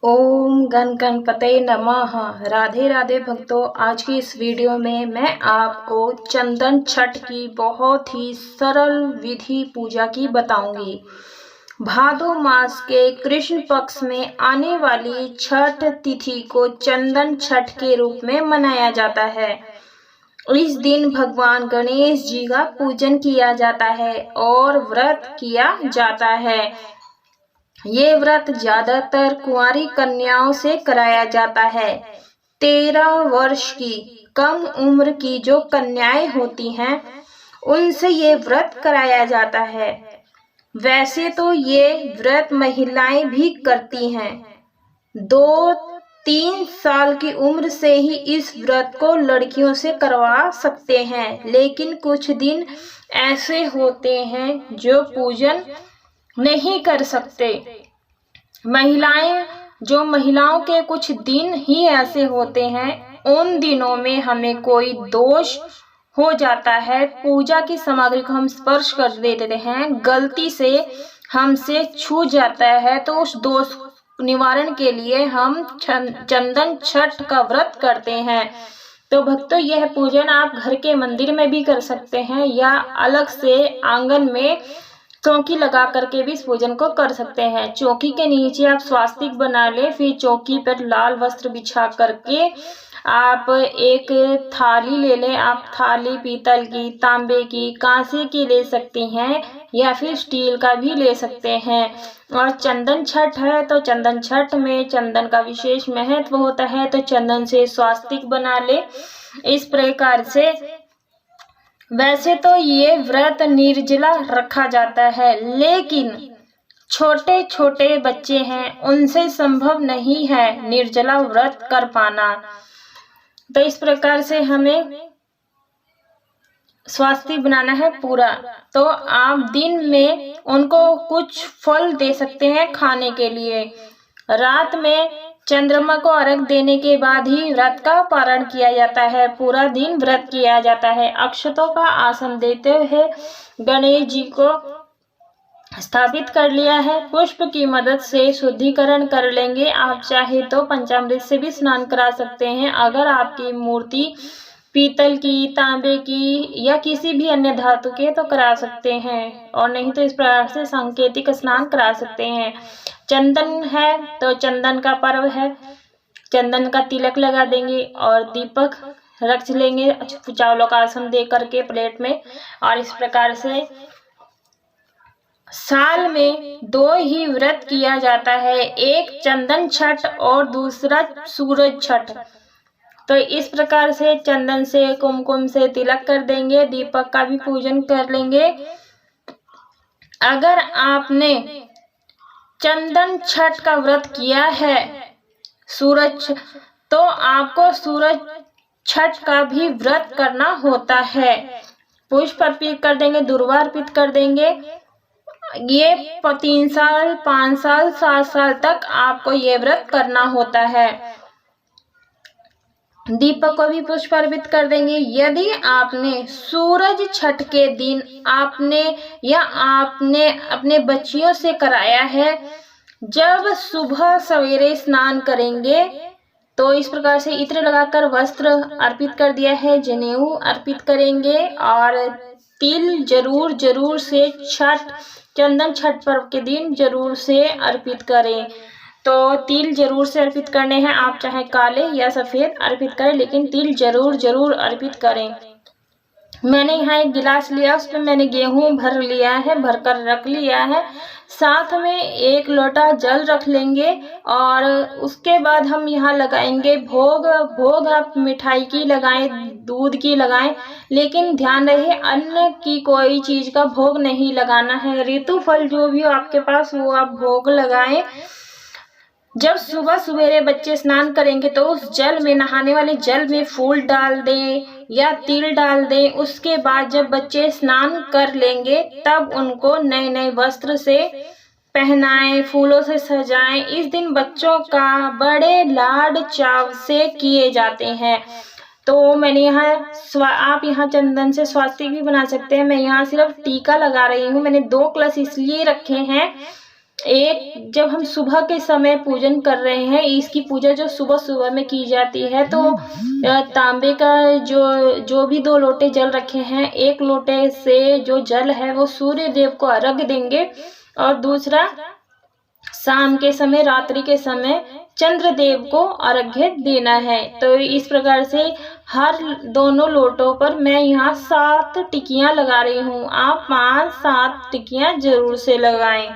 ओम गण गणपते नमः। राधे राधे भक्तों, आज की इस वीडियो में मैं आपको चंदन छठ की बहुत ही सरल विधि पूजा की बताऊंगी। भादो मास के कृष्ण पक्ष में आने वाली छठ तिथि को चंदन छठ के रूप में मनाया जाता है। इस दिन भगवान गणेश जी का पूजन किया जाता है और व्रत किया जाता है। ये व्रत ज्यादातर कुंवारी कन्याओं से कराया जाता है। 13 वर्ष की कम उम्र की जो कन्याएं होती हैं उनसे ये व्रत कराया जाता है। वैसे तो ये व्रत महिलाएं भी करती हैं। 2-3 साल की उम्र से ही इस व्रत को लड़कियों से करवा सकते हैं, लेकिन कुछ दिन ऐसे होते हैं जो पूजन नहीं कर सकते। महिलाओं के कुछ दिन ही ऐसे होते हैं, उन दिनों में हमें कोई दोष हो जाता है, पूजा की सामग्री को हम स्पर्श कर देते हैं, गलती से हमसे छू जाता है, तो उस दोष निवारण के लिए हम चंदन छठ का व्रत करते हैं। तो भक्तों, यह पूजन आप घर के मंदिर में भी कर सकते हैं या अलग से आंगन में चौकी लगा करके भी इस पूजन को कर सकते हैं। चौकी के नीचे आप स्वास्तिक बना ले, फिर चौकी पर लाल वस्त्र बिछा करके आप एक थाली ले लें। आप थाली पीतल की, तांबे की, कांसे की ले सकती हैं या फिर स्टील का भी ले सकते हैं। और चंदन छठ है तो चंदन छठ में चंदन का विशेष महत्व होता है, तो चंदन से स्वास्तिक बना ले। इस प्रकार से वैसे तो ये व्रत निर्जला रखा जाता है, लेकिन छोटे छोटे बच्चे हैं, उनसे संभव नहीं है निर्जला व्रत कर पाना। तो इस प्रकार से हमें स्वास्तिक बनाना है पूरा। तो आप दिन में उनको कुछ फल दे सकते हैं खाने के लिए। रात में चंद्रमा को अर्घ देने के बाद ही व्रत का पारण किया जाता है। पूरा दिन व्रत किया जाता है। अक्षतों का आसन देते हुए गणेश जी को स्थापित कर लिया है। पुष्प की मदद से शुद्धिकरण कर लेंगे। आप चाहे तो पंचामृत से भी स्नान करा सकते हैं। अगर आपकी मूर्ति पीतल की, तांबे की या किसी भी अन्य धातु के तो करा सकते हैं, और नहीं तो इस प्रकार से सांकेतिक स्नान करा सकते हैं। चंदन है तो चंदन का पर्व है, चंदन का तिलक लगा देंगे और दीपक रख लेंगे चावलों का आसन दे करके प्लेट में। और इस प्रकार से साल में 2 ही व्रत किया जाता है, एक चंदन छठ और दूसरा सूरज छठ। तो इस प्रकार से चंदन से, कुमकुम से तिलक कर देंगे, दीपक का भी पूजन कर लेंगे। अगर आपने चंदन छठ का व्रत किया है तो आपको सूरज छठ का भी व्रत करना होता है। पुष्प अर्पित कर देंगे, दुर्वा अर्पित कर देंगे। ये 3 साल, 5 साल, 7 साल तक आपको ये व्रत करना होता है। दीपक को भी पुष्प अर्पित कर देंगे। यदि आपने सूरज छठ के दिन आपने अपने बच्चियों से कराया है, जब सुबह सवेरे स्नान करेंगे तो इस प्रकार से इत्र लगाकर वस्त्र अर्पित कर दिया है, जनेऊ अर्पित करेंगे और तिल जरूर से चंदन छठ पर्व के दिन जरूर से अर्पित करें। तो तिल जरूर से अर्पित करने हैं। आप चाहे काले या सफेद अर्पित करें, लेकिन तिल जरूर अर्पित करें। मैंने यहाँ एक गिलास लिया, उसमें मैंने गेहूं भर लिया है, भरकर रख लिया है। साथ में 1 लोटा जल रख लेंगे और उसके बाद हम यहाँ लगाएंगे भोग। आप मिठाई की लगाएं, दूध की लगाएं, लेकिन ध्यान रहे अन्न की कोई चीज का भोग नहीं लगाना है। ऋतु फल जो भी हो आपके पास वो आप भोग लगाएं। जब सुबह सवेरे बच्चे स्नान करेंगे तो उस जल में, नहाने वाले जल में फूल डाल दें या तिल डाल दें। उसके बाद जब बच्चे स्नान कर लेंगे तब उनको नए वस्त्र से पहनाएं, फूलों से सजाएं। इस दिन बच्चों का बड़े लाड चाव से किए जाते हैं। तो मैंने आप यहाँ चंदन से स्वास्तिक भी बना सकते हैं। मैं यहाँ सिर्फ टीका लगा रही हूँ। मैंने 2 कलश इसलिए रखे हैं, जब हम सुबह के समय पूजन कर रहे हैं, इसकी पूजा जो सुबह सुबह में की जाती है, तो तांबे का जो भी 2 लोटे जल रखे हैं, 1 लोटे से जो जल है वो सूर्य देव को अर्घ्य देंगे और दूसरा शाम के समय, रात्रि के समय चंद्र देव को अर्घ्य देना है। तो इस प्रकार से हर दोनों लोटों पर मैं यहाँ 7 टिकियां लगा रही हूँ। आप 5-7 टिकियां जरूर से लगाएं।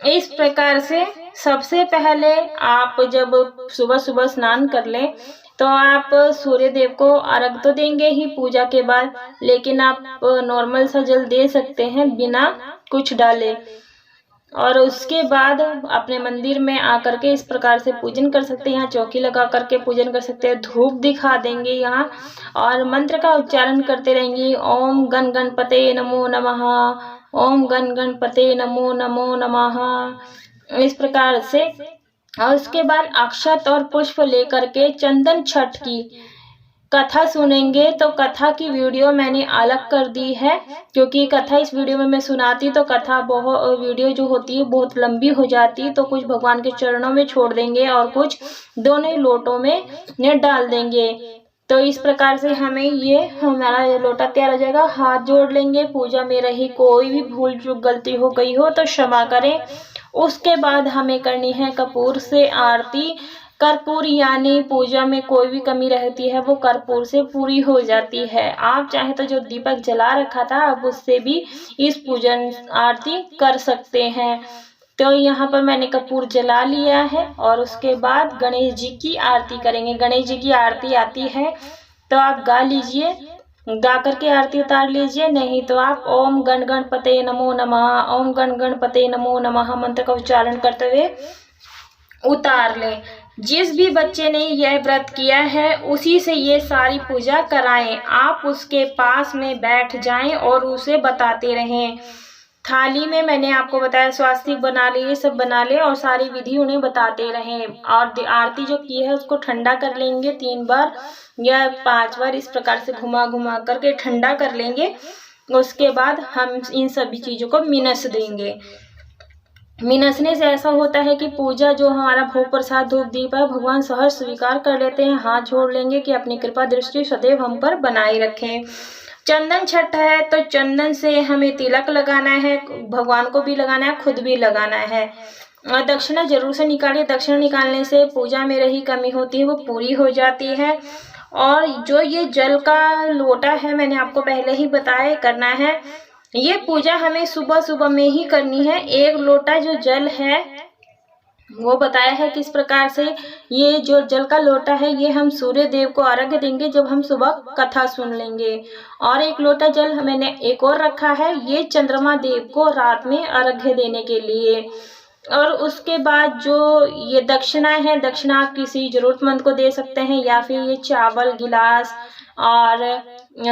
इस प्रकार से सबसे पहले आप जब सुबह सुबह स्नान कर लें तो आप सूर्य देव को अर्घ तो देंगे ही पूजा के बाद, लेकिन आप नॉर्मल सा जल दे सकते हैं बिना कुछ डाले। और उसके बाद अपने मंदिर में आकर के इस प्रकार से पूजन कर सकते हैं। यहाँ चौकी लगा करके पूजन कर सकते हैं, धूप दिखा देंगे यहाँ और मंत्र का उच्चारण करते रहेंगे। ओम गण गणपते नमो नमः, ओम गण गणपते नमो नमो नमः, इस प्रकार से। और उसके बाद अक्षत और पुष्प लेकर के चंदन छठ की कथा सुनेंगे। तो कथा की वीडियो मैंने अलग कर दी है, क्योंकि कथा इस वीडियो में मैं सुनाती तो कथा वीडियो जो होती है बहुत लंबी हो जाती, तो कुछ भगवान के चरणों में छोड़ देंगे और कुछ दोनों लोटों में डाल देंगे। तो इस प्रकार से हमारा ये लोटा तैयार हो जाएगा। हाथ जोड़ लेंगे, पूजा में रही कोई भी भूल चूक गलती हो गई हो तो क्षमा करें। उसके बाद हमें करनी है कपूर से आरती। कर्पूर यानी पूजा में कोई भी कमी रहती है वो कर्पूर से पूरी हो जाती है। आप चाहे तो जो दीपक जला रखा था आप उससे भी इस पूजन आरती कर सकते हैं। तो यहाँ पर मैंने कपूर जला लिया है और उसके बाद गणेश जी की आरती करेंगे। गणेश जी की आरती आती है तो आप गा लीजिए, गा करके आरती उतार लीजिए, नहीं तो आप ओम गण गणपते नमो नमः, ओम गण गणपते नमो नमः मंत्र का उच्चारण करते हुए उतार लें। जिस भी बच्चे ने यह व्रत किया है उसी से ये सारी पूजा कराएं। आप उसके पास में बैठ जाएं और उसे बताते रहें। थाली में मैंने आपको बताया स्वास्तिक बना ले, ये सब बना ले और सारी विधि उन्हें बताते रहें। और आरती जो की है उसको ठंडा कर लेंगे 3 बार या 5 बार, इस प्रकार से घुमा घुमा करके ठंडा कर लेंगे। उसके बाद हम इन सभी चीज़ों को मिनस देंगे। मिनसने से ऐसा होता है कि पूजा जो हमारा भोग प्रसाद धूप दीप है भगवान सहर्ष स्वीकार कर लेते हैं। हाथ जोड़ लेंगे कि अपनी कृपा दृष्टि सदैव हम पर बनाए रखें। चंदन छठ है तो चंदन से हमें तिलक लगाना है, भगवान को भी लगाना है, खुद भी लगाना है। और दक्षिणा जरूर से निकालिए। दक्षिणा निकालने से पूजा में रही कमी होती है वो पूरी हो जाती है। और जो ये जल का लोटा है मैंने आपको पहले ही बताया करना है। ये पूजा हमें सुबह सुबह में ही करनी है। 1 लोटा जो जल है वो बताया है किस प्रकार से। ये जो जल का लोटा है ये हम सूर्य देव को अर्घ्य देंगे जब हम सुबह कथा सुन लेंगे। और 1 लोटा जल मैंने एक और रखा है, ये चंद्रमा देव को रात में अर्घ्य देने के लिए। और उसके बाद जो ये दक्षिणा है, दक्षिणा आप किसी जरूरतमंद को दे सकते हैं या फिर ये चावल गिलास और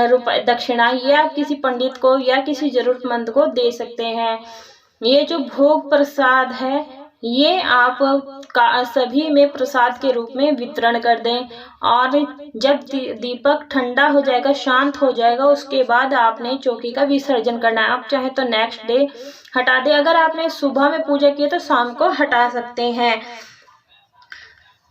रुपए दक्षिणा ये आप किसी पंडित को या किसी जरूरतमंद को दे सकते हैं। ये जो भोग प्रसाद है ये आप सभी में प्रसाद के रूप में वितरण कर दें। और जब दीपक ठंडा हो जाएगा, शांत हो जाएगा, उसके बाद आपने चौकी का विसर्जन करना है। आप चाहे तो नेक्स्ट डे हटा दें। अगर आपने सुबह में पूजा की है तो शाम को हटा सकते हैं।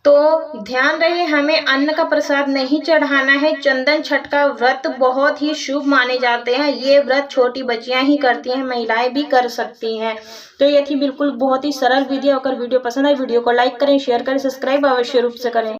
तो ध्यान रहे हमें अन्न का प्रसाद नहीं चढ़ाना है। चंदन छठ का व्रत बहुत ही शुभ माने जाते हैं। ये व्रत छोटी बच्चियां ही करती हैं, महिलाएं भी कर सकती हैं। तो ये थी बिल्कुल बहुत ही सरल विधि। अगर वीडियो पसंद आए वीडियो को लाइक करें, शेयर करें, सब्सक्राइब अवश्य रूप से करें।